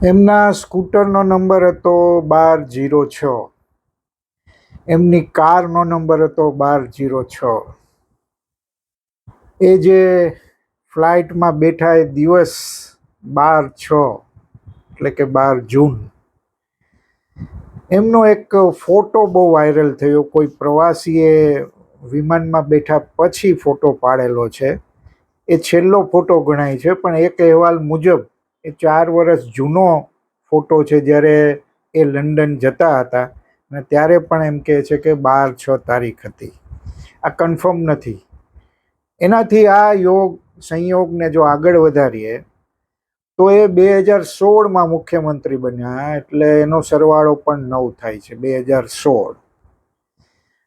એમના સ્કૂટરનો નંબર હતો 1206. એમની કારનો નંબર હતો 1206. એ જે ફ્લાઇટમાં બેઠા એ દિવસ 12/6 એટલે કે 12 જૂન. એમનો એક ફોટો બહુ વાયરલ થયો. કોઈ પ્રવાસીએ વિમાનમાં બેઠા પછી ફોટો પાડેલો છે. એ છેલ્લો ફોટો ગણાય છે, પણ એક અહેવાલ મુજબ એ 4 વર્ષ જૂનો ફોટો છે, જ્યારે એ લંડન જતા હતા અને ત્યારે પણ એમ કહે છે કે 12/6 હતી. આ કન્ફર્મ નથી. એનાથી આ સંયોગને જો આગળ વધારીએ તો એ 2016માં મુખ્યમંત્રી બન્યા, એટલે એનો સરવાળો પણ 9 થાય છે, 2016.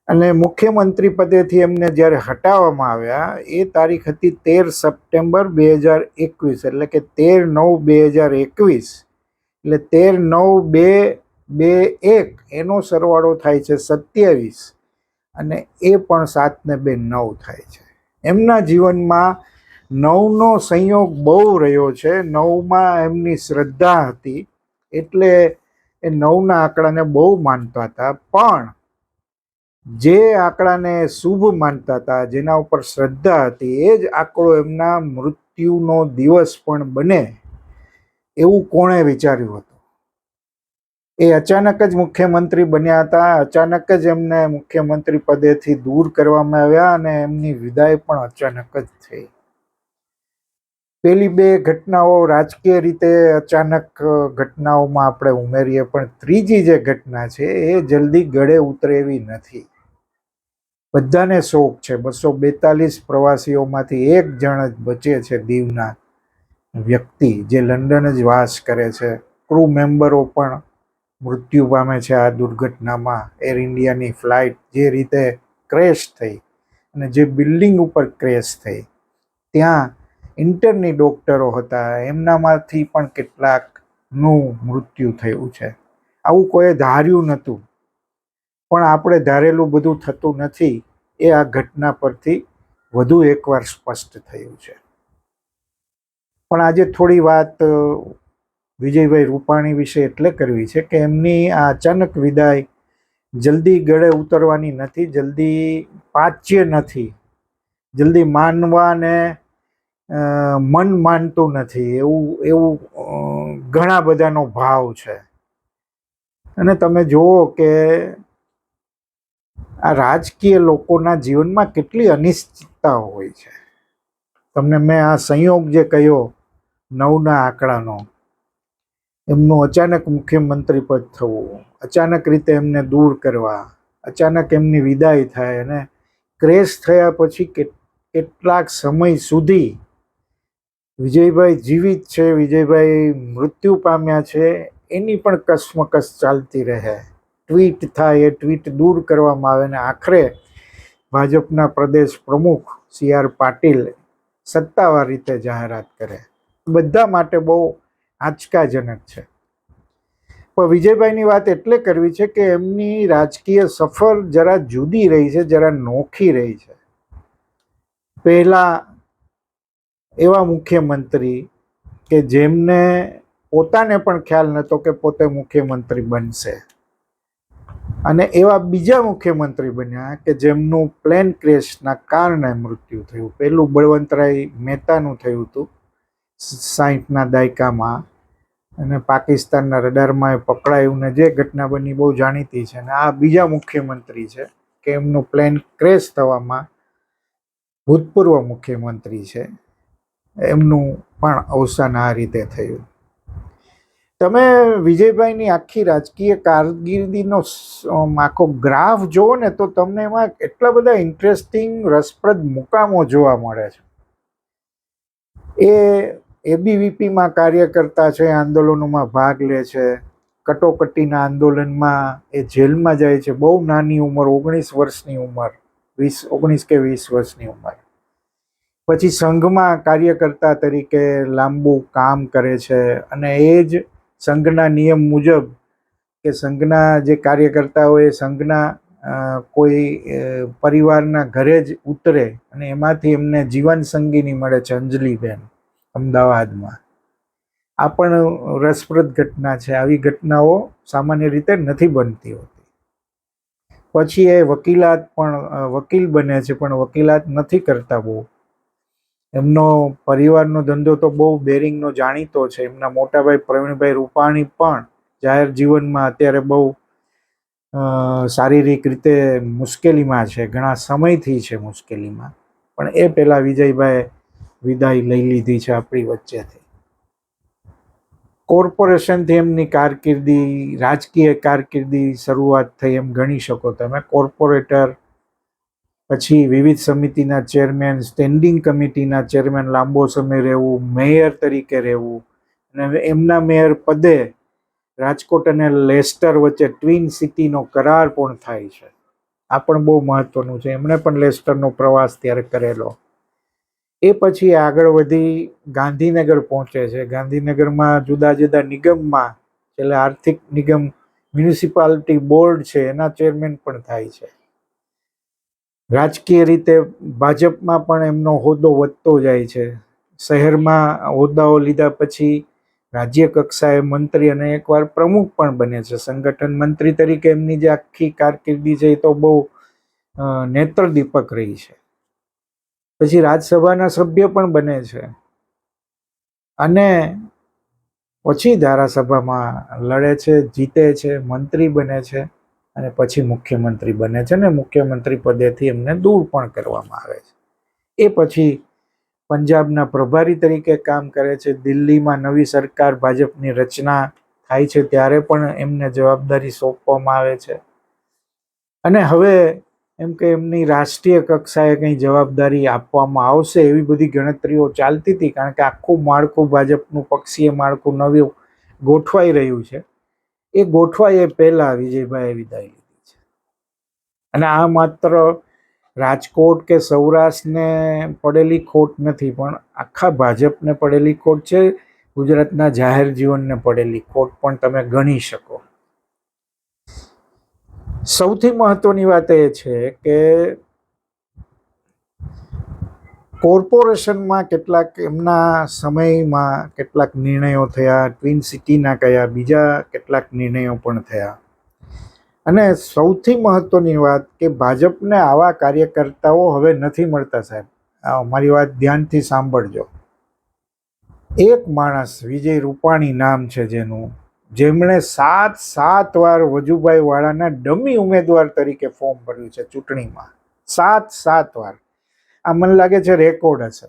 અને મુખ્યમંત્રી પદેથી એમને જ્યારે હટાવવામાં આવ્યા એ તારીખ હતી 13 સપ્ટેમ્બર 2021, એટલે કે 13/9/2021. એટલે 13/9/21 એનો સરવાળો થાય છે 27, અને એ પણ 7 ને 2 9 થાય છે. એમના જીવનમાં 9નો સંયોગ બહુ રહ્યો છે. 9માં એમની શ્રદ્ધા હતી, એટલે એ 9ના આંકડાને બહુ માનતા હતા. પણ જે આંકડાને શુભ માનતા હતા, જેના ઉપર શ્રદ્ધા હતી, એ જ આંકડો એમના મૃત્યુનો દિવસ પણ બને એવું કોણે વિચાર્યું હતું? એ અચાનક જ મુખ્યમંત્રી બન્યા હતા. અચાનક જ એમને મુખ્યમંત્રી પદેથી દૂર કરવામાં આવ્યા અને એમની વિદાય પણ અચાનક જ થઈ. પેલી બે ઘટનાઓ રાજકીય રીતે અચાનક ઘટનાઓમાં આપણે ઉમેરીએ, પણ ત્રીજી જે ઘટના છે એ જલ્દી ગળે ઉતરે એવી નથી. બધાને શોખ છે. 242 પ્રવાસીઓમાંથી એક જણ જ બચે છે, દીવના વ્યક્તિ, જે લંડન જ વાસ કરે છે. ક્રૂ મેમ્બરો પણ મૃત્યુ પામે છે આ દુર્ઘટનામાં. એર ઇન્ડિયાની ફ્લાઇટ જે રીતે ક્રેશ થઈ અને જે બિલ્ડિંગ ઉપર ક્રેશ થઈ, ત્યાં ઇન્ટર્ની ડોક્ટરો હતા, એમનામાંથી પણ કેટલાકનું મૃત્યુ થયું છે. આવું કોઈ ધાર્યું નહોતું, પણ આપણે ધારેલું બધું થતું નથી, એ આ ઘટના પરથી વધુ એકવાર સ્પષ્ટ થયું છે. પણ આજે થોડી વાત વિજયભાઈ રૂપાણી વિશે એટલે કરવી છે કે એમની આ અચાનક વિદાય જલ્દી ગળે ઉતરવાની નથી, જલ્દી પાચ્ય નથી, જલ્દી માનવાને મન માનતું નથી, એવું ઘણા બધાનો ભાવ છે. અને તમે જુઓ કે આ રાજકીય લોકોના જીવનમાં કેટલી અનિશ્ચિતતા હોય છે. તમને મેં આ સંયોગ જે કહ્યો 9ના આંકડાનો, એમનું અચાનક મુખ્યમંત્રી પદ થવું, અચાનક રીતે એમને દૂર કરવા, અચાનક એમની વિદાય થાય, અને ક્રેશ થયા પછી કેટલાક સમય સુધી વિજયભાઈ જીવિત છે, વિજયભાઈ મૃત્યુ પામ્યા છે, એની પણ કસમકસ ચાલતી રહે. ટ્વીટ થાય, એ ટ્વીટ દૂર કરવામાં આવે, અને આખરે ભાજપના પ્રદેશ પ્રમુખ CR પાટીલ સત્તાવાર રીતે જાહેરાત કરે. બધા માટે બહુ આંચકાજનક છે. પણ વિજયભાઈની વાત એટલે કરવી છે કે એમની રાજકીય સફર જરા જુદી રહી છે, જરા નોખી રહી છે. પહેલા એવા મુખ્યમંત્રી કે જેમને પોતાને પણ ખ્યાલ નહોતો કે પોતે મુખ્યમંત્રી બનશે, અને એવા બીજા મુખ્યમંત્રી બન્યા કે જેમનું પ્લેન ક્રેશના કારણે મૃત્યુ થયું. પહેલું બળવંતરાય મહેતાનું થયું હતું 60ના દાયકામાં, અને પાકિસ્તાનના રડારમાં એ પકડાયું ને જે ઘટના બની બહુ જાણીતી છે. અને આ બીજા મુખ્યમંત્રી છે કે એમનું પ્લેન ક્રેશ થવામાં ભૂતપૂર્વ મુખ્યમંત્રી છે, એમનું પણ અવસાન આ રીતે થયું. તમે વિજયભાઈની આખી રાજકીય કારકિર્દીનો આખો ગ્રાફ જુઓ ને તો તમને એમાં એટલા બધા ઇન્ટરેસ્ટિંગ રસપ્રદ મુકામો જોવા મળે છે. એ ABVPમાં કાર્ય કરતા છે, આંદોલનોમાં ભાગ લે છે, કટોકટીના આંદોલનમાં એ જેલમાં જાય છે, બહુ નાની ઉંમર, 19 વર્ષની ઉંમર, 19 કે 20 વર્ષની ઉંમર. પછી સંઘમાં કાર્યકર્તા તરીકે લાંબુ કામ કરે છે, અને એ જ સંઘના નિયમ મુજબ કે સંઘના જે કાર્યકર્તા હોય એ સંઘના કોઈ પરિવારના ઘરે જ ઉતરે, અને એમાંથી એમને જીવન સંગીની મળે છે, અંજલિબેન, અમદાવાદમાં. આ પણ રસપ્રદ ઘટના છે. આવી ઘટનાઓ સામાન્ય રીતે નથી બનતી હોતી. પછી એ વકીલ બને છે, પણ વકીલાત નથી કરતા. બહુ એમનો પરિવારનો ધંધો તો બહુ બેરિંગનો જાણીતો છે. એમના મોટાભાઈ પ્રવીણભાઈ રૂપાણી પણ જાહેર જીવનમાં અત્યારે બહુ શારીરિક રીતે મુશ્કેલીમાં છે, ઘણા સમયથી છે મુશ્કેલીમાં. પણ એ પહેલા વિજયભાઈ વિદાય લઈ લીધી છે આપણી વચ્ચેથી. કોર્પોરેશનથી એમની કારકિર્દી, રાજકીય કારકિર્દી શરૂઆત થઈ એમ ગણી શકો તમે. કોર્પોરેટર, પછી વિવિધ સમિતિના ચેરમેન, સ્ટેન્ડિંગ કમિટીના ચેરમેન લાંબો સમય રહેવું, મેયર તરીકે રહેવું, અને એમના મેયર પદે રાજકોટ અને લેસ્ટર વચ્ચે ટ્વિન સિટીનો કરાર પણ થાય છે. આ પણ બહુ મહત્વનું છે. એમણે પણ લેસ્ટરનો પ્રવાસ ત્યારે કરેલો. એ પછી આગળ વધી ગાંધીનગર પહોંચે છે. ગાંધીનગરમાં જુદા જુદા નિગમમાં, એટલે આર્થિક નિગમ મ્યુનિસિપાલિટી બોર્ડ છે એના ચેરમેન પણ થાય છે. રાજકીય રીતે ભાજપમાં પણ એમનો હોદ્દો વધતો જાય છે. શહેરમાં હોદ્દાઓ લીધા પછી રાજ્ય કક્ષાએ મંત્રી અને એકવાર પ્રમુખ પણ બને છે. સંગઠન મંત્રી તરીકે એમની જે આખી કારકિર્દી છે એ તો બહુ નેત્રદીપક રહી છે. પછી રાજ્યસભાના સભ્ય પણ બને છે, અને પછી ધારાસભામાં લડે છે, જીતે છે, મંત્રી બને છે, અને પછી મુખ્યમંત્રી બને છે, ને મુખ્યમંત્રી પદેથી એમને દૂર પણ કરવામાં આવે છે. એ પછી પંજાબના પ્રભારી તરીકે કામ કરે છે. દિલ્હીમાં નવી સરકાર ભાજપની રચના થાય છે ત્યારે પણ એમને જવાબદારી સોંપવામાં આવે છે. અને હવે એમ કે એમની રાષ્ટ્રીય કક્ષાએ કંઈ જવાબદારી આપવામાં આવશે એવી બધી ગણતરીઓ ચાલતી હતી, કારણ કે આખું માળખું ભાજપનું પક્ષીય માળખું નવું ગોઠવાઈ રહ્યું છે. એ ગોઠવાય એ પહેલા વિજયભાઈએ વિદાય લીધી છે. અને આ માત્ર રાજકોટ કે સૌરાષ્ટ્રને પડેલી ખોટ નથી, પણ આખા ભાજપને પડેલી ખોટ છે. ગુજરાતના જાહેર જીવનને પડેલી ખોટ પણ તમે ગણી શકો. સૌથી મહત્વની વાત એ છે કે કોર્પોરેશનમાં કેટલાક એમના સમયમાં કેટલાક નિર્ણયો થયા, ટ્વિન સિટીના કયા, બીજા કેટલાક નિર્ણયો પણ થયા. અને સૌથી મહત્વની વાત કે ભાજપને આવા કાર્યકર્તાઓ હવે નથી મળતા. સાહેબ, મારી વાત ધ્યાનથી સાંભળજો. એક માણસ વિજય રૂપાણી નામ છે જેમણે સાત વાર વજુભાઈ વાળાના ડમી ઉમેદવાર તરીકે ફોર્મ ભર્યું છે ચૂંટણીમાં. સાત વાર. આ મને લાગે છે રેકોર્ડ હશે.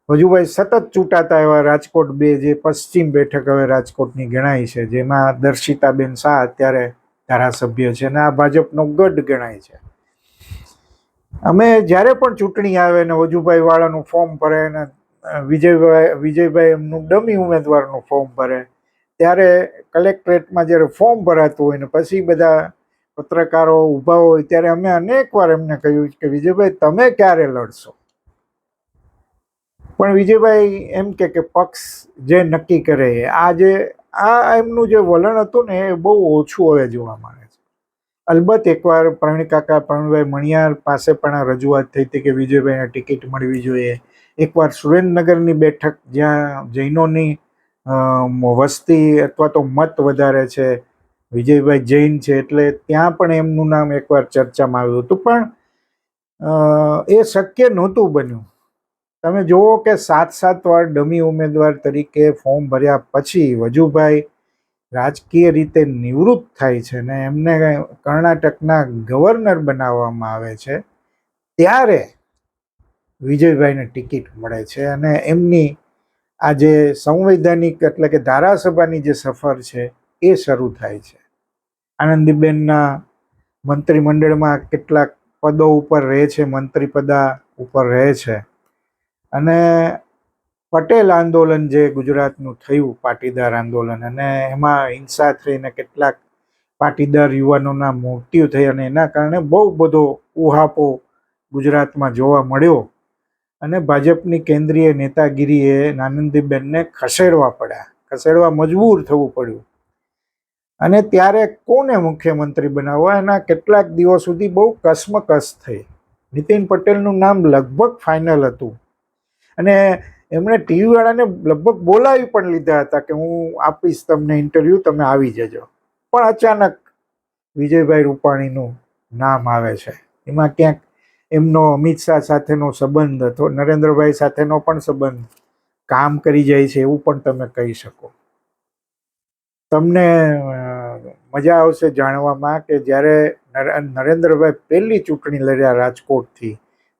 વજુભાઈ સતત ચૂંટાતા એવા રાજકોટ 2, જે પશ્ચિમ બેઠક હવે રાજકોટની ગણાય છે, જેમાં દર્શિતાબેન શાહ અત્યારે ધારાસભ્ય છે, અને આ ભાજપનો ગઢ ગણાય છે. અમે જ્યારે પણ ચૂંટણી આવે ને વજુભાઈ વાળાનું ફોર્મ ભરે ને વિજયભાઈ એમનું ડમી ઉમેદવારનું ફોર્મ ભરે, ત્યારે કલેક્ટરેટમાં જ્યારે ફોર્મ ભરાતું હોય ને પછી બધા પત્રકારો ઊભા હોય, ત્યારે અમે અનેક વાર એમને કહ્યું કે વિજયભાઈ તમે ક્યારે લડશો? પણ વિજયભાઈ એમ કે પક્ષ જે નક્કી કરે. આ એમનું જે વલણ હતું ને એ બહુ ઓછું હવે જોવા મળે છે. અલબત્ત એકવાર પ્રવીણભાઈ મણિયાર પાસે પણ આ રજૂઆત થઈ હતી કે વિજયભાઈને ટિકિટ મળવી જોઈએ. એકવાર સુરેન્દ્રનગરની બેઠક, જ્યાં જૈનોની વસ્તી અથવા તો મત વધારે છે, વિજયભાઈ જૈન છે, એટલે ત્યાં પણ એમનું નામ એકવાર ચર્ચામાં આવ્યું હતું, પણ એ શક્ય નહોતું બન્યું. તમે જુઓ કે 7 વાર ડમી ઉમેદવાર તરીકે ફોર્મ ભર્યા પછી વજુભાઈ રાજકીય રીતે નિવૃત્ત થાય છે ને એમને કર્ણાટકના ગવર્નર બનાવવામાં આવે છે, ત્યારે વિજયભાઈને ટિકિટ મળે છે. અને એમની આ જે સંવૈધાનિક એટલે કે ધારાસભાની જે સફર છે એ શરૂ થાય છે. આનંદીબેનના મંત્રીમંડળમાં કેટલાક પદો ઉપર રહે છે, મંત્રી પદા ઉપર રહે છે. અને પટેલ આંદોલન જે ગુજરાતનું થયું, પાટીદાર આંદોલન, અને એમાં હિંસા થઈને કેટલાક પાટીદાર યુવાનોના મૃત્યુ થઈ, અને એના કારણે બહુ બધો ઉહાપો ગુજરાતમાં જોવા મળ્યો. અને ભાજપની કેન્દ્રીય નેતાગીરીએ આનંદીબેનને ખસેડવા મજબૂર થવું પડ્યું. અને ત્યારે કોને મુખ્યમંત્રી બનાવવા, એના કેટલાક દિવસ સુધી બહુ કસમકસ થઈ. નીતિન પટેલનું નામ લગભગ ફાઇનલ હતું, અને એમણે ટીવી વાળાને લગભગ બોલાવી પણ લીધા હતા કે હું આપીશ તમને ઇન્ટરવ્યૂ, તમે આવી જજો. પણ અચાનક વિજયભાઈ રૂપાણીનું નામ આવે છે. એમાં ક્યાંક એમનો અમિત શાહ સાથેનો સંબંધ હતો, નરેન્દ્રભાઈ સાથેનો પણ સંબંધ કામ કરી જાય છે એવું પણ તમે કહી શકો. તમને મજા આવશે જાણવામાં કે જ્યારે નરેન્દ્રભાઈ પહેલી ચૂંટણી લડ્યા રાજકોટથી,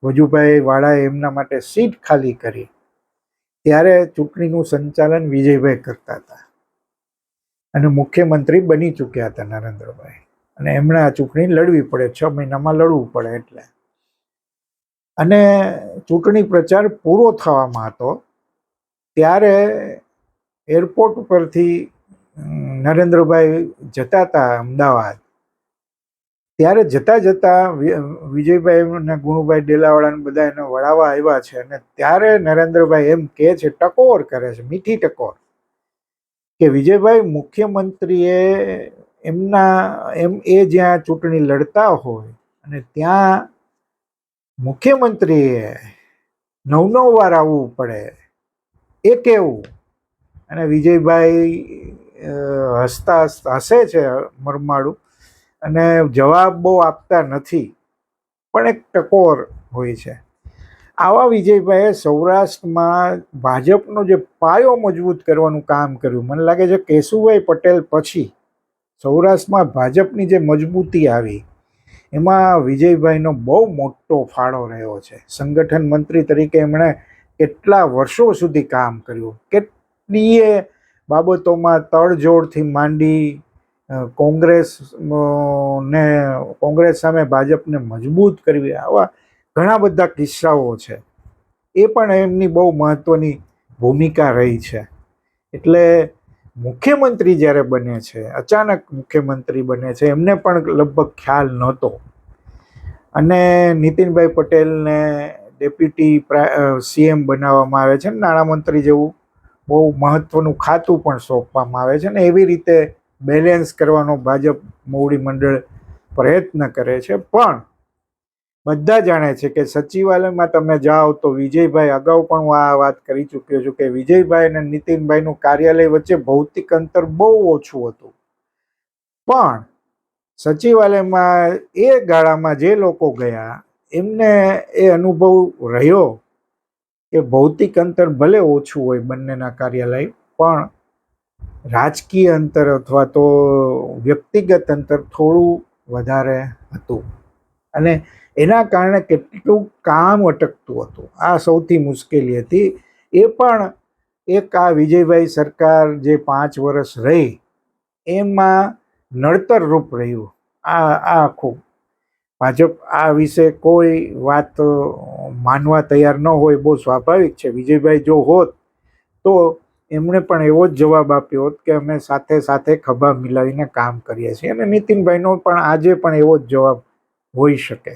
વજુભાઈ વાળાએ એમના માટે સીટ ખાલી કરી, ત્યારે ચૂંટણીનું સંચાલન વિજયભાઈ કરતા હતા અને મુખ્યમંત્રી બની ચૂક્યા હતા નરેન્દ્રભાઈ, અને એમણે આ ચૂંટણી લડવી પડે, 6 મહિનામાં લડવું પડે એટલે. અને ચૂંટણી પ્રચાર પૂરો થવામાં હતો ત્યારે એરપોર્ટ ઉપરથી નરેન્દ્રભાઈ જતા હતા અમદાવાદ, ત્યારે જતા જતા વિજયભાઈ અને ગુણુભાઈ ડેલાવાળાને બધા એને વળાવવા આવ્યા છે, અને ત્યારે નરેન્દ્રભાઈ એમ કહે છે, ટકોર કરે છે, મીઠી ટકોર, કે વિજયભાઈ મુખ્યમંત્રીએ એ જ્યાં ચૂંટણી લડતા હોય અને ત્યાં મુખ્યમંત્રીએ 9 વાર આવવું પડે એ કેવું? અને વિજયભાઈ હસે છે મરમાડું, અને જવાબ બહુ આપતા નથી, પણ એક ટકોર હોય છે. આવા વિજયભાઈએ સૌરાષ્ટ્રમાં ભાજપનો જે પાયો મજબૂત કરવાનું કામ કર્યું. મને લાગે છે કેશુભાઈ પટેલ પછી સૌરાષ્ટ્રમાં ભાજપની જે મજબૂતી આવી એમાં વિજયભાઈનો બહુ મોટો ફાળો રહ્યો છે. સંગઠન મંત્રી તરીકે એમણે કેટલા વર્ષો સુધી કામ કર્યું, કેટલીય બાબતોમાં તડજોડથી માંડી કોંગ્રેસ સામે ભાજપને મજબૂત કરવી, આવા ઘણા બધા કિસ્સાઓ છે. એ પણ એમની બહુ મહત્વની ભૂમિકા રહી છે. એટલે મુખ્યમંત્રી જ્યારે બને છે, અચાનક મુખ્યમંત્રી બને છે, એમને પણ લગભગ ખ્યાલ નહોતો, અને નીતિનભાઈ પટેલને ડેપ્યુટી સીએમ બનાવવામાં આવે છે, નાણામંત્રી જેવું બહુ મહત્વનું ખાતું પણ સોંપવામાં આવે છે, ને એવી રીતે બેલેન્સ કરવાનો ભાજપ મોવડી મંડળ પ્રયત્ન કરે છે. પણ બધા જાણે છે કે સચિવાલયમાં તમે જાઓ તો વિજયભાઈ, અગાઉ પણ હું આ વાત કરી ચૂક્યો છું કે વિજયભાઈ અને નીતિનભાઈનું કાર્યાલય વચ્ચે ભૌતિક અંતર બહુ ઓછું હતું, પણ સચિવાલયમાં એ ગાળામાં જે લોકો ગયા એમને એ અનુભવ રહ્યો કે ભૌતિક અંતર ભલે ઓછું હોય બંનેના કાર્યાલય, પણ રાજકીય અંતર અથવા તો વ્યક્તિગત અંતર થોડું વધારે હતું, અને એના કારણે કેટલું કામ અટકતું હતું. આ સૌથી મુશ્કેલી હતી. એ પણ એક આ વિજયભાઈ સરકાર જે 5 વર્ષ રહી એમાં નડતર રૂપ રહ્યું. આ આખું ભાજપ આ વિશે કોઈ વાત માનવા તૈયાર ન હોય, બહુ સ્વાભાવિક છે. વિજયભાઈ જો હોત તો એમણે પણ એવો જ જવાબ આપ્યો હોત કે અમે સાથે સાથે ખભા મિલાવીને કામ કરીએ છીએ, અને નીતિનભાઈનો પણ આજે પણ એવો જ જવાબ હોઈ શકે.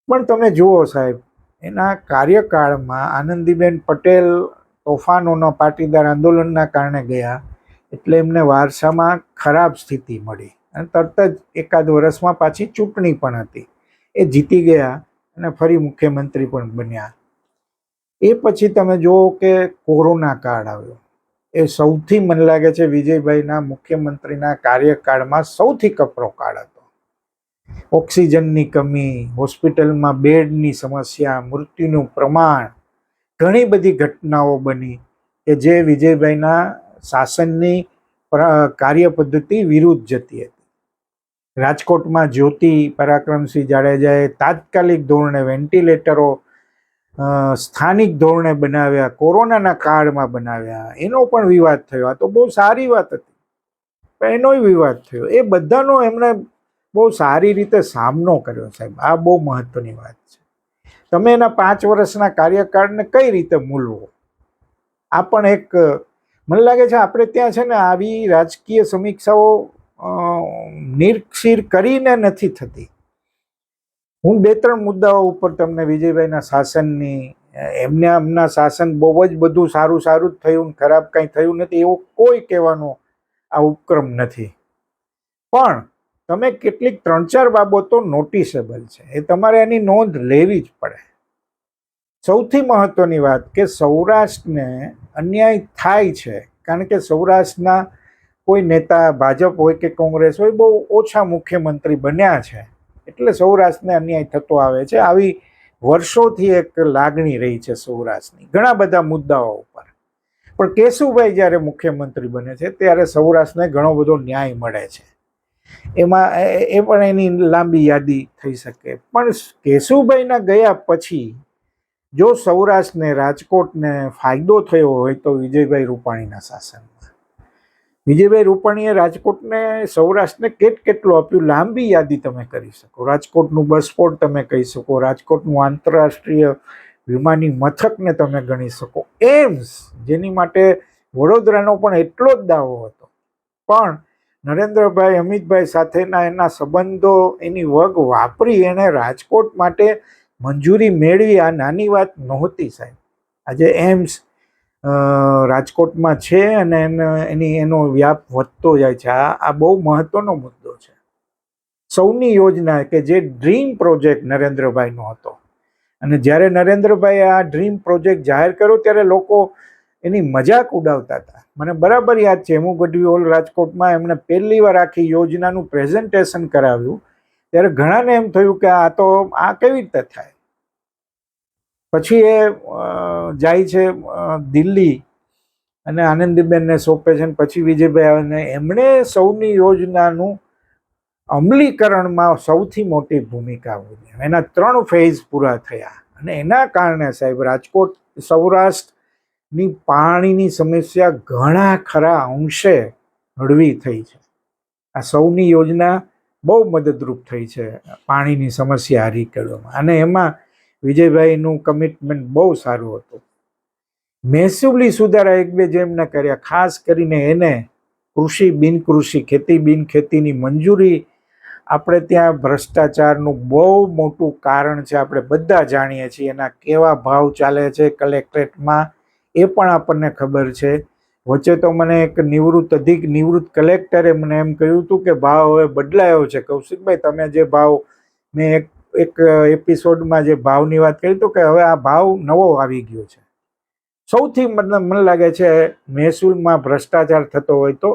પણ તમે જુઓ સાહેબ, એના કાર્યકાળમાં આનંદીબેન પટેલ તોફાનોના પાટીદાર આંદોલનના કારણે ગયા, એટલે એમને વારસામાં ખરાબ સ્થિતિ મળી, અને તરત જ એકાદ વર્ષમાં પાછી ચૂંટણી પણ હતી, એ જીતી ગયા અને ફરી મુખ્યમંત્રી પણ બન્યા. એ પછી તમે જુઓ કે કોરોના કાળ આવ્યો. એ સૌથી મને લાગે છે વિજયભાઈના મુખ્યમંત્રીના કાર્યકાળમાં સૌથી કપરો કાળ હતો. ઓક્સિજનની કમી, હોસ્પિટલમાં બેડની સમસ્યા, મૃત્યુનું પ્રમાણ, ઘણી બધી ઘટનાઓ બની કે જે વિજયભાઈના શાસનની કાર્ય પદ્ધતિ વિરુદ્ધ જતી હતી. રાજકોટમાં જ્યોતિ પરાક્રમસિંહ જાડેજાએ તાત્કાલિક ધોરણે વેન્ટિલેટરો સ્થાનિક ધોરણે બનાવ્યા, કોરોનાના કાળમાં બનાવ્યા, એનો પણ વિવાદ થયો. આ તો બહુ સારી વાત હતી, પણ એનોય વિવાદ થયો. એ બધાનો એમણે બહુ સારી રીતે સામનો કર્યો સાહેબ. આ બહુ મહત્વની વાત છે. તમે એના 5 વર્ષના કાર્યકાળને કઈ રીતે મૂલવો, આ પણ એક મને લાગે છે આપણે ત્યાં છે ને આવી રાજકીય સમીક્ષાઓ નિર્ક્ષીર કરીને નથી થતી. હું 2-3 મુદ્દાઓ ઉપર તમને વિજયભાઈના શાસનની, એમના શાસન બહુ જ બધું સારું જ થયું, ખરાબ કંઈ થયું નથી એવો કોઈ કહેવાનો આ ઉપક્રમ નથી, પણ તમે કેટલીક 3-4 બાબતો નોટિસેબલ છે, એ તમારે એની નોંધ લેવી જ પડે. સૌથી મહત્વની વાત કે સૌરાષ્ટ્રને અન્યાય થાય છે, કારણ કે સૌરાષ્ટ્રના કોઈ નેતા ભાજપ હોય કે કોંગ્રેસ હોય બહુ ઓછા મુખ્યમંત્રી બન્યા છે, એટલે સૌરાષ્ટ્રને અન્યાય થતો આવે છે. આવી વર્ષોથી એક લાગણી રહી છે સૌરાષ્ટ્રની ઘણા બધા મુદ્દાઓ ઉપર. પણ કેશુભાઈ જ્યારે મુખ્યમંત્રી બને છે ત્યારે સૌરાષ્ટ્રને ઘણો બધો ન્યાય મળે છે. એમાં એ પણ એની લાંબી યાદી થઈ શકે. પણ કેશુભાઈના ગયા પછી જો સૌરાષ્ટ્રને રાજકોટને ફાયદો થયો હોય તો વિજયભાઈ રૂપાણીના શાસનમાં. વિજયભાઈ રૂપાણીએ રાજકોટને સૌરાષ્ટ્રને કેટલું આપ્યું, લાંબી યાદી તમે કરી શકો. રાજકોટનું બસ પોર્ટ તમે કહી શકો, રાજકોટનું આંતરરાષ્ટ્રીય વિમાની મથકને તમે ગણી શકો, એમ્સ જેની માટે વડોદરાનો પણ એટલો જ દાવો હતો, પણ નરેન્દ્રભાઈ અમિતભાઈ સાથેના એના સંબંધો, એની વગ વાપરી એણે રાજકોટ માટે મંજૂરી મેળવી. આ નાની વાત નહોતી સાહેબ. આજે એમ્સ રાજકોટમાં છે અને એનો વ્યાપ વધતો જાય છે. આ બહુ મહત્વનો મુદ્દો છે. સૌની યોજના કે જે ડ્રીમ પ્રોજેક્ટ નરેન્દ્રભાઈનો હતો, અને જ્યારે નરેન્દ્રભાઈએ આ ડ્રીમ પ્રોજેક્ટ જાહેર કર્યો ત્યારે લોકો એની મજાક ઉડાવતા હતા. મને બરાબર યાદ છે, હું ગઢવી હોલ રાજકોટમાં એમણે પહેલી વાર આખી યોજનાનું પ્રેઝન્ટેશન કરાવ્યું ત્યારે ઘણાને એમ થયું કે આ કેવી રીતે થાય. પછી એ જાય છે દિલ્હી અને આનંદીબેનને સોંપે છે, પછી વિજયભાઈ આવે ને એમણે સૌની યોજનાનું અમલીકરણમાં સૌથી મોટી ભૂમિકા ભજવી. એના 3 ફેઝ પૂરા થયા અને એના કારણે સાહેબ રાજકોટ સૌરાષ્ટ્રની પાણીની સમસ્યા ઘણા ખરા અંશે હળવી થઈ છે. આ સૌની યોજના બહુ મદદરૂપ થઈ છે પાણીની સમસ્યા હરી કરવામાં, અને એમાં વિજયભાઈનું કમિટમેન્ટ બહુ સારું હતું. મહેસૂલી સુધારા 1-2 જેમને કર્યા, ખાસ કરીને એને કૃષિ બિનકૃષિ, ખેતી બિનખેતીની મંજૂરી. આપણે ત્યાં ભ્રષ્ટાચારનું બહુ મોટું કારણ છે, આપણે બધા જાણીએ છીએ. એના કેવા ભાવ ચાલે છે કલેક્ટરેટમાં એ પણ આપણને ખબર છે. વચ્ચે તો મને એક નિવૃત્ત કલેક્ટરે મને એમ કહ્યું હતું કે ભાવ હવે બદલાયો છે. કૌશિકભાઈ, તમે જે ભાવ, મેં એક એપિસોડમાં જે ભાવની વાત કરી તો કે હવે આ ભાવ નવો આવી ગયો છે. સૌથી મતલબ મને લાગે છે મહેસૂલમાં ભ્રષ્ટાચાર થતો હોય તો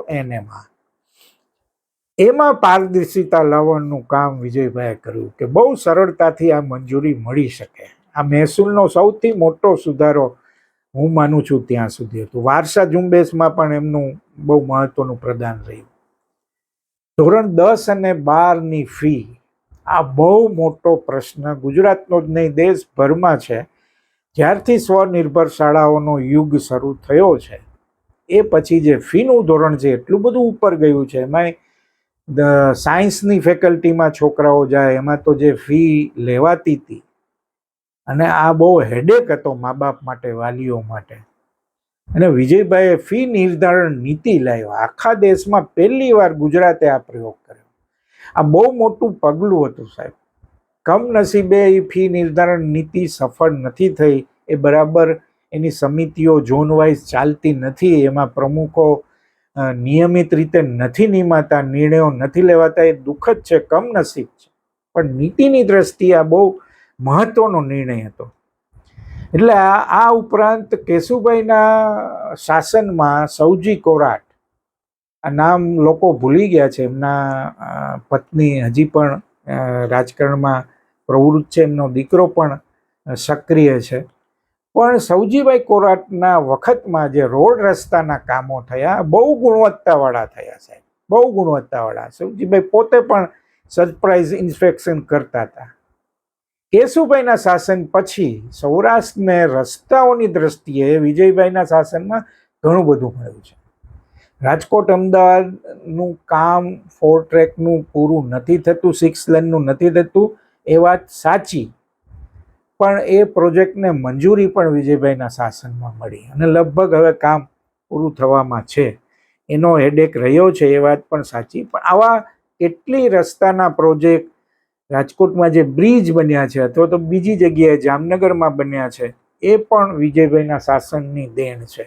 એમાં પારદર્શિતા લાવવાનું કામ વિજયભાઈએ કર્યું કે બહુ સરળતાથી આ મંજૂરી મળી શકે. આ મહેસૂલનો સૌથી મોટો સુધારો હું માનું છું ત્યાં સુધી હતું. વારસા ઝુંબેશમાં પણ એમનું બહુ મહત્વનું પ્રદાન રહ્યું. ધોરણ 10 અને 12ની ફી, આ બહુ મોટો પ્રશ્ન ગુજરાતનો જ નહીં દેશભરમાં છે. જ્યારથી સ્વનિર્ભર શાળાઓનો યુગ શરૂ થયો છે એ પછી જે ફીનું ધોરણ છે એટલું બધું ઉપર ગયું છે. એમાંય સાયન્સની ફેકલ્ટીમાં છોકરાઓ જાય એમાં તો જે ફી લેવાતી હતી, અને આ બહુ હેડેક હતો મા બાપ માટે, વાલીઓ માટે. અને વિજયભાઈએ ફી નિર્ધારણ નીતિ લાવ્યા. આખા દેશમાં પહેલી વાર ગુજરાતે આ પ્રયોગ કર્યો. આ બહુ મોટું પગલું હતું સાહેબ. કમનસીબે એ ફી નિર્ધારણ નીતિ સફળ નથી થઈ. એ બરાબર એની સમિતિઓ ઝોન વાઇઝ ચાલતી નથી, એમાં પ્રમુખો નિયમિત રીતે નથી નિમાતા, નિર્ણયો નથી લેવાતા. એ દુઃખદ છે, કમનસીબ છે, પણ નીતિની દ્રષ્ટિએ આ બહુ મહત્વનો નિર્ણય હતો. એટલે આ ઉપરાંત કેશુભાઈના શાસનમાં સૌજી કોરાટ, આ નામ લોકો ભૂલી ગયા છે. એમના પત્ની હજી પણ રાજકારણમાં પ્રવૃત્ત છે, એમનો દીકરો પણ સક્રિય છે. પણ સૌજીભાઈ કોરાટના વખતમાં જે રોડ રસ્તાના કામો થયા બહુ ગુણવત્તાવાળા થયા સાહેબ, બહુ ગુણવત્તાવાળા. સૌજીભાઈ પોતે પણ સરપ્રાઇઝ ઇન્સ્પેક્શન કરતા હતા. કેશુભાઈના શાસન પછી સૌરાષ્ટ્રને રસ્તાઓની દ્રષ્ટિએ વિજયભાઈના શાસનમાં ઘણું બધું મળ્યું છે. રાજકોટ અમદાવાદનું કામ 4 ટ્રેકનું પૂરું નથી થતું, 6 લેનનું નથી થતું, એ વાત સાચી, પણ એ પ્રોજેક્ટને મંજૂરી પણ વિજયભાઈના શાસનમાં મળી અને લગભગ હવે કામ પૂરું થવામાં છે. એનો હેડેક રહ્યો છે એ વાત પણ સાચી. પણ આવા કેટલી રસ્તાના પ્રોજેક્ટ, રાજકોટમાં જે બ્રિજ બન્યા છે અથવા તો બીજી જગ્યાએ જામનગરમાં બન્યા છે, એ પણ વિજયભાઈના શાસનની દેણ છે.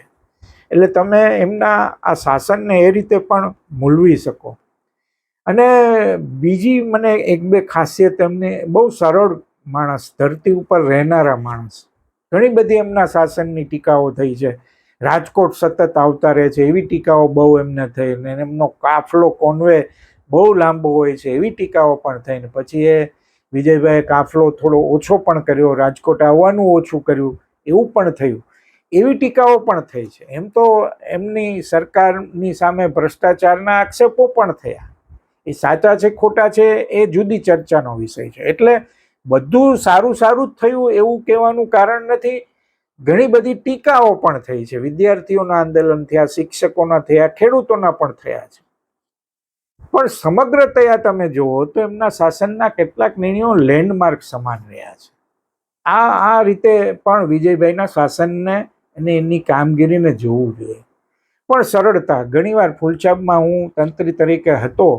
એટલે તમે એમના આ શાસનને એ રીતે પણ મૂલવી શકો. અને બીજી મને 1-2 ખાસિયત, એમને બહુ સરળ માણસ, ધરતી ઉપર રહેનારા માણસ, ઘણી બધી એમના શાસનની ટીકાઓ થઈ છે. રાજકોટ સતત આવતા રહે છે એવી ટીકાઓ બહુ એમને થઈ, ને એમનો કાફલો કોન્વે બહુ લાંબો હોય છે એવી ટીકાઓ પણ થઈ. ને પછી એ વિજયભાઈએ કાફલો થોડો ઓછો પણ કર્યો, રાજકોટ આવવાનું ઓછું કર્યું, એવું પણ થયું. એવી ટીકાઓ પણ થઈ છે. એમ તો એમની સરકારની સામે ભ્રષ્ટાચારના આક્ષેપો પણ થયા. એ સાચા છે ખોટા છે એ જુદી ચર્ચાનો વિષય છે. એટલે બધું સારું સારું જ થયું એવું કહેવાનું કારણ નથી. ઘણી બધી ટીકાઓ પણ થઈ છે. વિદ્યાર્થીઓના આંદોલન થયા, શિક્ષકોના થયા, ખેડૂતોના પણ થયા છે. પણ સમગ્રતયા તમે જુઓ તો એમના શાસનના કેટલાક નિર્ણયો લેન્ડમાર્ક સમાન રહ્યા છે. આ રીતે પણ વિજયભાઈના શાસનને અને એની કામગીરીને જોવું જોઈએ. પણ સરળતા, ઘણીવાર ફૂલછાપમાં હું તંત્રી તરીકે હતો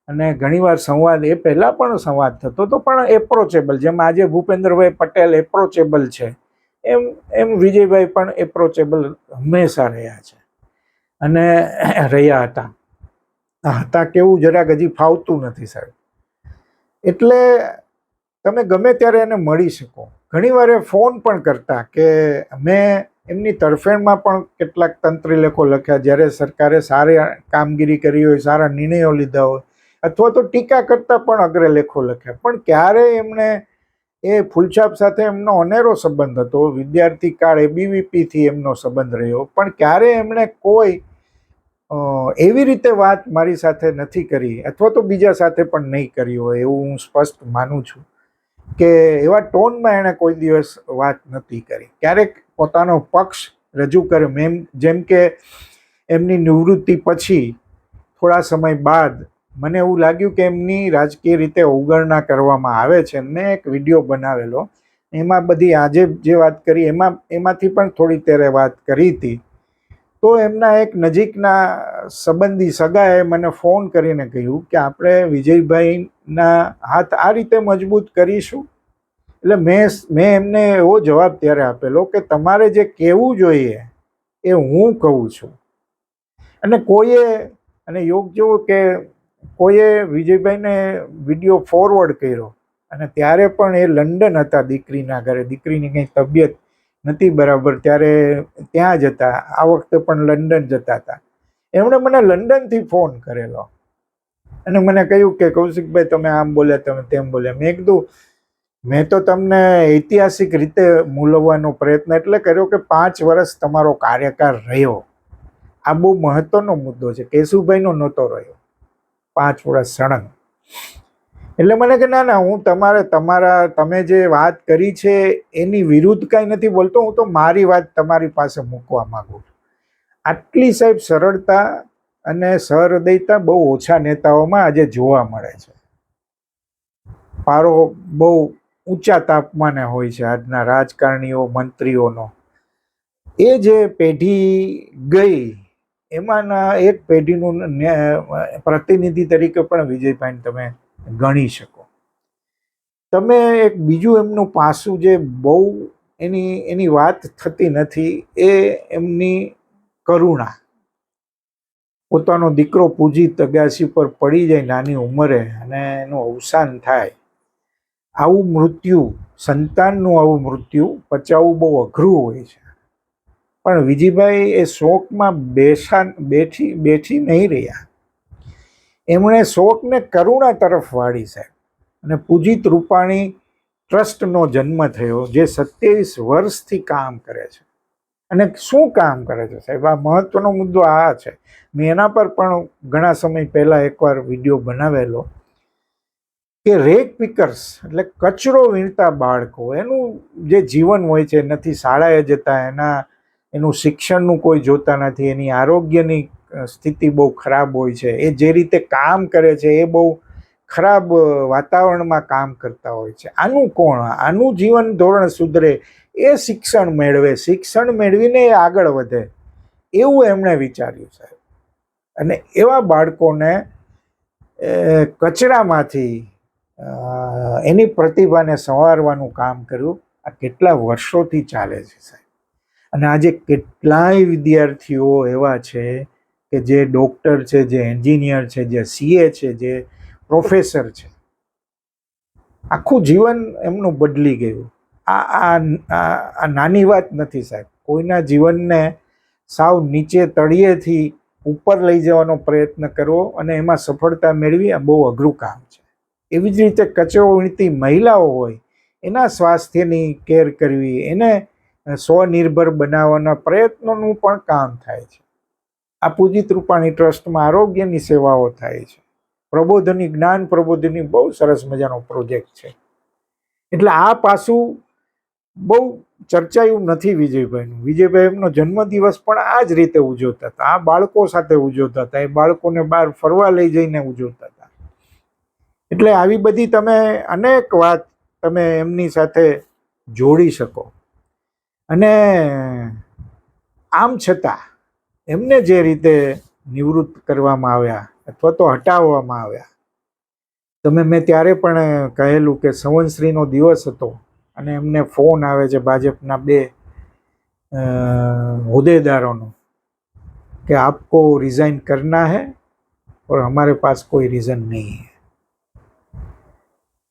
અને ઘણીવાર સંવાદ, એ પહેલા પણ સંવાદ થતો હતો, પણ એપ્રોચેબલ, જેમ આજે ભૂપેન્દ્રભાઈ પટેલ એપ્રોચેબલ છે એમ વિજયભાઈ પણ એપ્રોચેબલ હંમેશા રહ્યા છે અને રહ્યા હતા કેવું જરાક હજી ફાવતું નથી સાહેબ. એટલે તમે ગમે ત્યારે એને મળી શકો. ઘણીવાર એ ફોન પણ કરતા કે મેં એમની તરફેણમાં પણ કેટલાક તંત્રી લેખો લખ્યા, જ્યારે સરકારે સારી કામગીરી કરી હોય, સારા નિર્ણયો લીધા હોય, અથવા તો ટીકા કરતા પણ અગ્રલેખો લખ્યા. પણ ક્યારેય એમણે, એ ફૂલછાપ સાથે એમનો અનેરો સંબંધ હતો, વિદ્યાર્થી કાળ એબીવીપીથી એમનો સંબંધ રહ્યો, પણ ક્યારેય એમણે કોઈ એવી રીતે વાત મારી સાથે નથી કરી, અથવા તો બીજા સાથે પણ નહીં કરી હોય એવું હું સ્પષ્ટ માનું છું કે એવા ટોનમાં એણે કોઈ દિવસ વાત નથી કરી. ક્યારેક પોતાનો પક્ષ રજૂ કર્યો, જેમ કે એમની નિવૃત્તિ પછી થોડા સમય બાદ મને એવું લાગ્યું કે એમની રાજકીય રીતે અવગણના કરવામાં આવે છે. મેં એક વિડીયો બનાવેલો, એમાં બધી આજે જે વાત કરી એમાંથી પણ થોડી ત્યારે વાત કરી હતી. તો એમના એક નજીકના સંબંધી સગાએ મને ફોન કરીને કહ્યું કે આપણે વિજયભાઈના હાથ આ રીતે મજબૂત કરીશું. એટલે મેં એમને એવો જવાબ ત્યારે આપેલો કે તમારે જે કહેવું જોઈએ એ હું કહું છું. અને યોગ જેવો કે કોઈએ વિજયભાઈને વિડીયો ફોરવર્ડ કર્યો, અને ત્યારે પણ એ લંડન હતા દીકરીના ઘરે, દીકરીની કંઈ તબિયત નથી બરાબર, ત્યારે ત્યાં જ હતા. આ વખતે પણ લંડન જતા હતા. એમણે મને લંડનથી ફોન કરેલો અને મને કહ્યું કે કૌશિકભાઈ તમે આમ બોલ્યા, તમે તેમ બોલ્યા. મેં કીધું મેં તો તમને ઐતિહાસિક રીતે મૂલવવાનો પ્રયત્ન એટલે કર્યો કે 5 વર્ષ તમારો કાર્યકાળ રહ્યો. આ બહુ મહત્વનો મુદ્દો છે. કેશુભાઈનો નહોતો રહ્યો 5 વર્ષ સળંગ. એટલે મને કે ના હું તમે જે વાત કરી છે એની વિરુદ્ધ કાંઈ નથી બોલતો, હું તો મારી વાત તમારી પાસે મૂકવા માંગુ છું. આટલી સાહેબ સરળતા અને સહૃદયતા બહુ ઓછા નેતાઓમાં આજે જોવા મળે છે. પારો બહુ ઊંચા તાપમાને હોય છે આજના રાજકારણીઓ, મંત્રીઓનો. એ જે પેઢી ગઈ એમાંના એક પેઢીનું પ્રતિનિધિ તરીકે પણ વિજયભાઈને તમે ગણી શકો. તમે એક બીજું એમનું પાસું જે બહુ એની વાત થતી નથી, એ એમની કરુણા. પોતાનો દીકરો પૂજિત અગાસી પર પડી જાય નાની ઉંમરે અને એનું અવસાન થાય, આવું મૃત્યુ, સંતાનનું આવું મૃત્યુ પચાવવું બહુ અઘરું હોય છે. પણ વિજયભાઈ એ શોકમાં બેઠી નહીં રહ્યા. એમણે શોકને કરુણા તરફ વાળી સાહેબ. અને પૂજિત રૂપાણી ટ્રસ્ટનો જન્મ થયો, જે 27 વર્ષથી કામ કરે છે. અને શું કામ કરે છે સાહેબ, આ મહત્વનો મુદ્દો આ છે. મેં એના પર પણ ઘણા સમય પહેલા એકવાર વિડીયો બનાવેલો કે રેક પિકર્સ એટલે કચરો વીણતા બાળકો, એનું જે જીવન હોય છે, નથી શાળાએ જતા, એનું શિક્ષણનું કોઈ જોતા નથી, એની આરોગ્યની સ્થિતિ બહુ ખરાબ હોય છે, એ જે રીતે કામ કરે છે એ બહુ ખરાબ વાતાવરણમાં કામ કરતા હોય છે. આનું કોણ, આનું જીવન ધોરણ સુધરે, એ શિક્ષણ મેળવે, શિક્ષણ મેળવીને એ આગળ વધે, એવું એમણે વિચાર્યું સાહેબ. અને એવા બાળકોને કચરામાંથી એની પ્રતિભાને સંવારવાનું કામ કર્યું. આ કેટલા વર્ષોથી ચાલે છે સાહેબ. અને આજે કેટલાય વિદ્યાર્થીઓ એવા છે કે જે ડૉક્ટર છે, જે એન્જિનિયર છે, જે સીએ છે, જે પ્રોફેસર છે. આખું જીવન એમનું બદલી ગયું. આ આ આ નાની વાત નથી સાહેબ. કોઈના જીવનને સાવ નીચે તળિયેથી ઉપર લઈ જવાનો પ્રયત્ન કરવો અને એમાં સફળતા મેળવી આ બહુ અઘરું કામ છે. એવી જ રીતે કચરો વીણતી મહિલાઓ હોય, એના સ્વાસ્થ્યની કેર કરવી, એને સ્વનિર્ભર બનાવવાના પ્રયત્નોનું પણ કામ થાય છે. આ પૂજિત રૂપાણી ટ્રસ્ટમાં આરોગ્યની સેવાઓ થાય છે. પ્રબોધની, જ્ઞાન પ્રબોધની બહુ સરસ મજાનો પ્રોજેક્ટ છે. એટલે આ પાસું બહુ ચર્ચાયું નથી વિજયભાઈનું. વિજયભાઈ એમનો જન્મદિવસ પણ આ જ રીતે ઉજવતા હતા. આ બાળકો સાથે ઉજવતા હતા. એ બાળકોને બહાર ફરવા લઈ જઈને ઉજવતા હતા. એટલે આવી બધી તમે અનેક વાત તમે એમની સાથે જોડી શકો. અને આમ છતાં એમને જે રીતે નિવૃત્ત કરવામાં આવ્યા અથવા તો હટાવવામાં આવ્યા, મેં ત્યારે પણ કહેલું કે સંવંતશ્રીનો દિવસ હતો અને એમને ફોન આવે છે ભાજપના 2 હોદ્દેદારોનો કે આપકો રિઝાઇન કરના है और हमारे पास कोई रीज़न नहीं है.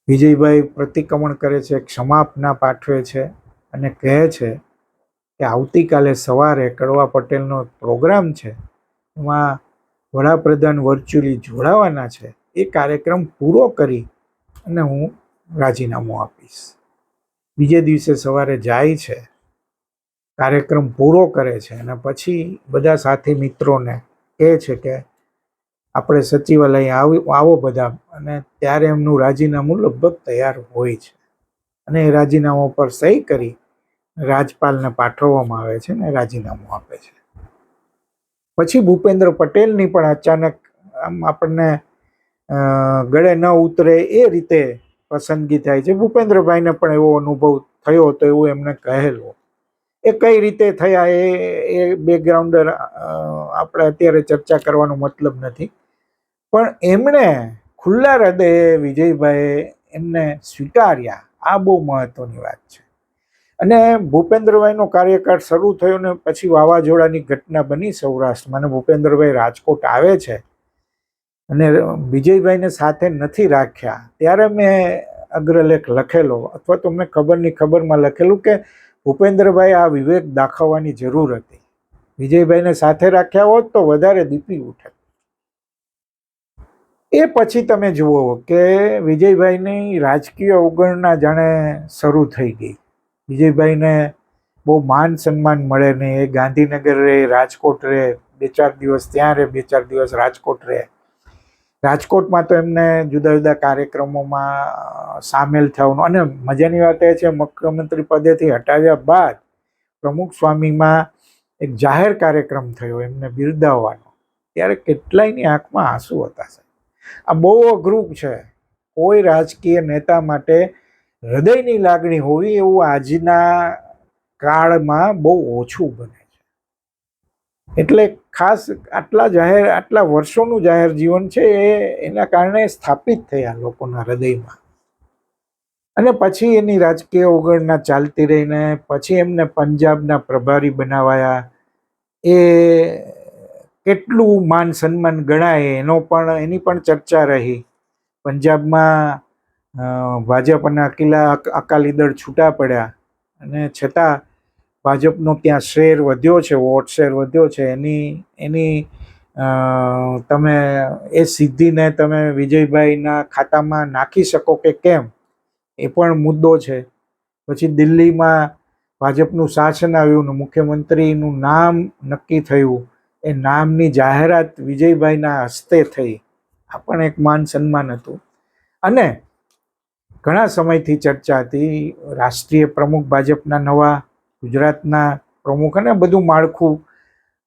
વિજયભાઈ પ્રતિક્રમણ કરે છે, ક્ષમાપના પાઠવે છે અને કહે છે કે આવતીકાલે સવારે કડવા પટેલનો પ્રોગ્રામ છે, એમાં વડાપ્રધાન વર્ચ્યુઅલી જોડાવાના છે. એ કાર્યક્રમ પૂરો કરી અને હું રાજીનામું આપીશ. બીજે દિવસે સવારે જાય છે, કાર્યક્રમ પૂરો કરે છે અને પછી બધા સાથી મિત્રોને કહે છે કે આપણે સચિવાલય આવો બધા. અને ત્યારે એમનું રાજીનામું લગભગ તૈયાર હોય છે અને એ રાજીનામા પર સહી કરી રાજપાલને પાઠવવામાં આવે છે ને રાજીનામું આપે છે. પછી ભૂપેન્દ્ર પટેલની પણ અચાનક આમ આપણને ગળે ન ઉતરે એ રીતે પસંદગી થાય છે. ભૂપેન્દ્રભાઈને પણ એવો અનુભવ થયો હતો એવું એમને કહેલું. એ કઈ રીતે થયા એ બેકગ્રાઉન્ડર આપણે અત્યારે ચર્ચા કરવાનો મતલબ નથી. પણ એમણે ખુલ્લા હૃદયે વિજયભાઈએ એમને સ્વીકાર્યા. આ બહુ મહત્વની વાત છે. અને ભૂપેન્દ્રભાઈનો કાર્યકાળ શરૂ થયો ને પછી વાવાઝોડાની ઘટના બની સૌરાષ્ટ્રમાં અને ભૂપેન્દ્રભાઈ રાજકોટ આવે છે અને વિજયભાઈને સાથે નથી રાખ્યા. ત્યારે મેં અગ્રલેખ લખેલો અથવા તો મેં ખબરમાં લખેલું કે ભૂપેન્દ્રભાઈ આ વિવેક દાખવવાની જરૂર હતી. વિજયભાઈને સાથે રાખ્યા હોત તો વધારે દીપી ઉઠે. એ પછી તમે જુઓ કે વિજયભાઈની રાજકીય અવગણના જાણે શરૂ થઈ ગઈ. વિજયભાઈને બહુ માન સન્માન મળે નહીં. એ ગાંધીનગર રહે, રાજકોટ રહે, 2-4 દિવસ ત્યાં રહે, 2-4 દિવસ રાજકોટ રહે. રાજકોટમાં તો એમને જુદા જુદા કાર્યક્રમોમાં સામેલ થવાનું. અને મજાની વાત એ છે, મુખ્યમંત્રી પદેથી હટાવ્યા બાદ પ્રમુખ સ્વામીમાં એક જાહેર કાર્યક્રમ થયો એમને બિરદાવવાનો. ત્યારે કેટલાયની આંખમાં આંસુ હતા. આ બહુ અઘરું છે. કોઈ રાજકીય નેતા માટે હૃદયની લાગણી હોવી એવું આજના કાળમાં બહુ ઓછું બને છે. એટલે ખાસ આટલા વર્ષોનું જાહેર જીવન છે એના કારણે સ્થાપિત થયા લોકોના હૃદયમાં. અને પછી એની રાજકીય અવગણના ચાલતી રહીને પછી એમને પંજાબના પ્રભારી બનાવાયા. એ કેટલું માન સન્માન ગણાય એની પણ ચર્ચા રહી. પંજાબમાં ભાજપના અકાલી દળ છૂટા પડ્યા અને છતાં ભાજપનો ત્યાં શેર વધ્યો છે, વોટ શેર વધ્યો છે. એની તમે એ સિદ્ધિને તમે વિજયભાઈના ખાતામાં નાખી શકો કે કેમ એ પણ મુદ્દો છે. પછી દિલ્હીમાં ભાજપનું શાસન આવ્યું ને મુખ્યમંત્રીનું નામ નક્કી થયું. એ નામની જાહેરાત વિજયભાઈના હસ્તે થઈ. આ પણ એક માન સન્માન હતું. અને ઘણા સમયથી ચર્ચા હતી રાષ્ટ્રીય પ્રમુખ ભાજપના નવા, ગુજરાતના પ્રમુખ, અને બધું માળખું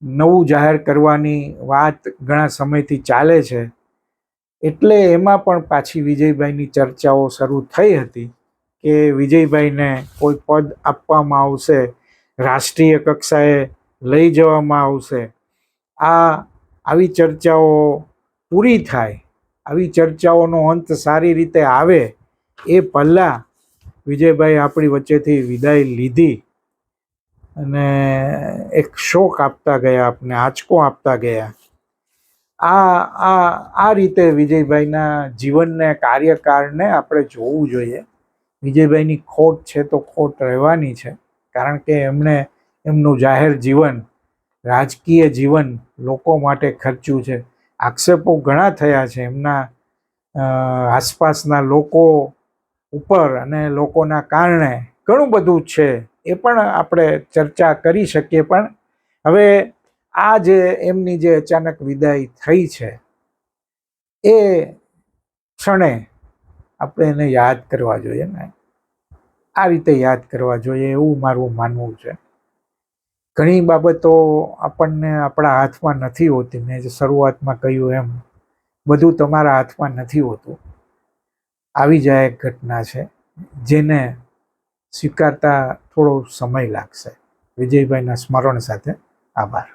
નવું જાહેર કરવાની વાત ઘણા સમયથી ચાલે છે. એટલે એમાં પણ પાછી વિજયભાઈની ચર્ચાઓ શરૂ થઈ હતી કે વિજયભાઈને કોઈ પદ આપવામાં આવશે, રાષ્ટ્રીય કક્ષાએ લઈ જવામાં આવશે. આવી ચર્ચાઓ પૂરી થાય, આવી ચર્ચાઓનો અંત સારી રીતે આવે એ પહેલાં વિજયભાઈ આપણી વચ્ચેથી વિદાય લીધી અને એક શોક આપતા ગયા, આપને આંચકો આપતા ગયા. આ રીતે વિજયભાઈના જીવનને, કાર્યકાળને આપણે જોવું જોઈએ. વિજયભાઈની ખોટ છે તો ખોટ રહેવાની છે, કારણ કે એમણે એમનું જાહેર જીવન, રાજકીય જીવન લોકો માટે ખર્ચ્યું છે. આક્ષેપો ઘણા થયા છે એમના આસપાસના લોકો ઉપર અને લોકોના કારણે, ઘણું બધું છે, એ પણ આપણે ચર્ચા કરી શકીએ. પણ હવે આ જે એમની જે અચાનક વિદાય થઈ છે એ ક્ષણે આપણે એને યાદ કરવા જોઈએ ને, આ રીતે યાદ કરવા જોઈએ એવું મારું માનવું છે. ઘણી બાબતો આપણને આપણા હાથમાં નથી હોતી. મેં જે શરૂઆતમાં કહ્યું એમ, બધું તમારા હાથમાં નથી હોતું. આવી જાય એક ઘટના છે જેને સ્વીકારતા થોડો સમય લાગશે. વિજયભાઈના સ્મરણ સાથે આભાર.